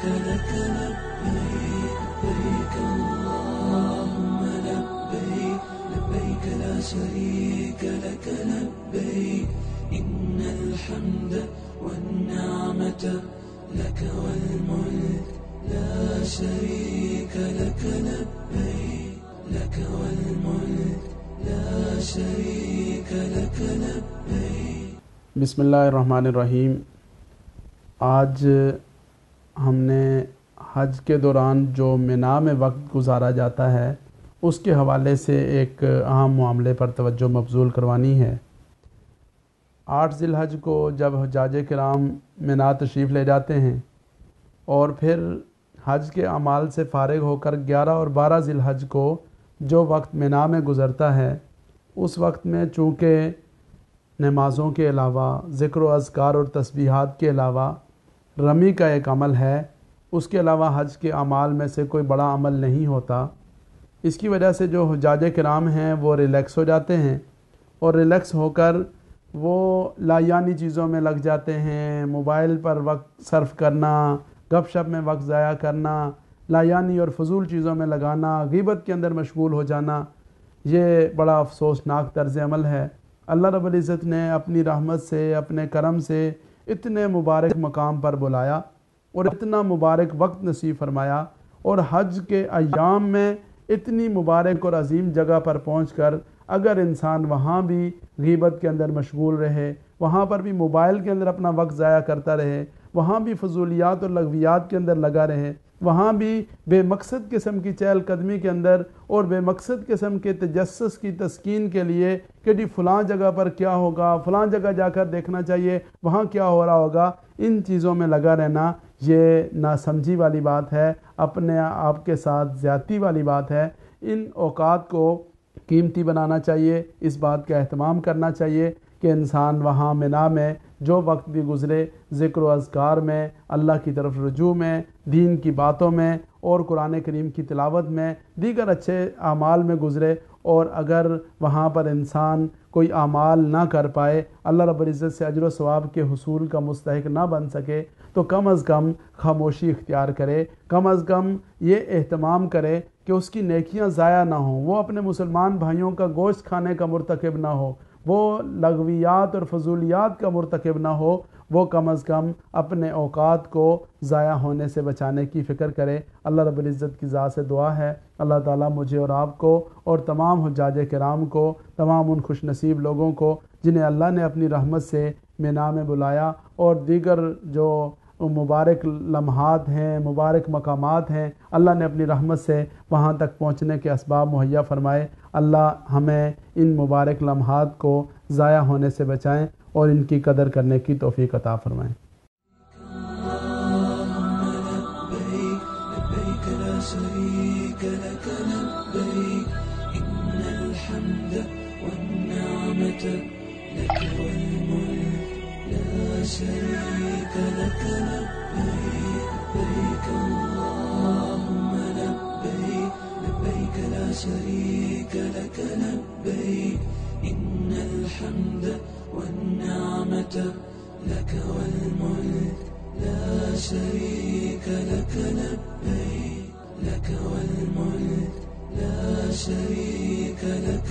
لك لبيك لبيك اللهم لبيك لبيك لا شريك لك لبيك إن الحمد والنعمة لك والملك لا شريك لك لبيك لك والملك لا شريك لك لبيك. بسم اللہ الرحمن الرحیم. آج ہم نے حج کے دوران جو مینا میں وقت گزارا جاتا ہے اس کے حوالے سے ایک اہم معاملے پر توجہ مبذول کروانی ہے. 8 ذی الحج کو جب حجاج کرام مینا تشریف لے جاتے ہیں اور پھر حج کے اعمال سے فارغ ہو کر 11 اور 12 ذی الحج کو جو وقت مینا میں گزرتا ہے اس وقت میں چونکہ نمازوں کے علاوہ ذکر و اذکار اور تسبیحات کے علاوہ رمی کا ایک عمل ہے، اس کے علاوہ حج کے اعمال میں سے کوئی بڑا عمل نہیں ہوتا. اس کی وجہ سے جو حجاج کرام ہیں وہ ریلیکس ہو جاتے ہیں اور ریلیکس ہو کر وہ لایانی چیزوں میں لگ جاتے ہیں. موبائل پر وقت صرف کرنا، گپ شپ میں وقت ضائع کرنا، لایانی اور فضول چیزوں میں لگانا، غیبت کے اندر مشغول ہو جانا، یہ بڑا افسوسناک طرز عمل ہے. اللہ رب العزت نے اپنی رحمت سے، اپنے کرم سے اتنے مبارک مقام پر بلایا اور اتنا مبارک وقت نصیب فرمایا، اور حج کے ایام میں اتنی مبارک اور عظیم جگہ پر پہنچ کر اگر انسان وہاں بھی غیبت کے اندر مشغول رہے، وہاں پر بھی موبائل کے اندر اپنا وقت ضائع کرتا رہے، وہاں بھی فضولیات اور لغویات کے اندر لگا رہے، وہاں بھی بے مقصد قسم کی چہل قدمی کے اندر اور بے مقصد قسم کے تجسس کی تسکین کے لیے کہ جی فلاں جگہ پر کیا ہوگا، فلاں جگہ جا کر دیکھنا چاہیے وہاں کیا ہو رہا ہوگا، ان چیزوں میں لگا رہنا یہ ناسمجھی والی بات ہے، اپنے آپ کے ساتھ زیادتی والی بات ہے. ان اوقات کو قیمتی بنانا چاہیے، اس بات کا اہتمام کرنا چاہیے کہ انسان وہاں مینا میں جو وقت بھی گزرے ذکر و اذکار میں، اللہ کی طرف رجوع میں، دین کی باتوں میں اور قرآن کریم کی تلاوت میں، دیگر اچھے اعمال میں گزرے. اور اگر وہاں پر انسان کوئی اعمال نہ کر پائے، اللہ رب العزت سے اجر و ثواب کے حصول کا مستحق نہ بن سکے، تو کم از کم خاموشی اختیار کرے، کم از کم یہ اہتمام کرے کہ اس کی نیکیاں ضائع نہ ہوں، وہ اپنے مسلمان بھائیوں کا گوشت کھانے کا مرتکب نہ ہو، وہ لغویات اور فضولیات کا مرتکب نہ ہو، وہ کم از کم اپنے اوقات کو ضائع ہونے سے بچانے کی فکر کرے. اللہ رب العزت کی ذات سے دعا ہے اللہ تعالیٰ مجھے اور آپ کو اور تمام حجاج کرام کو، تمام ان خوش نصیب لوگوں کو جنہیں اللہ نے اپنی رحمت سے مینا میں بلایا اور دیگر جو مبارک لمحات ہیں، مبارک مقامات ہیں، اللہ نے اپنی رحمت سے وہاں تک پہنچنے کے اسباب مہیا فرمائے. اللہ ہمیں ان مبارک لمحات کو ضائع ہونے سے بچائیں اور ان کی قدر کرنے کی توفیق عطا فرمائیں. شريك لك لبيك لبيك اللهم لبيك لبيك لا شريك لك لبيك إن الحمد والنعمة لك والملك لا شريك لك لبيك لك والملك لا شريك لك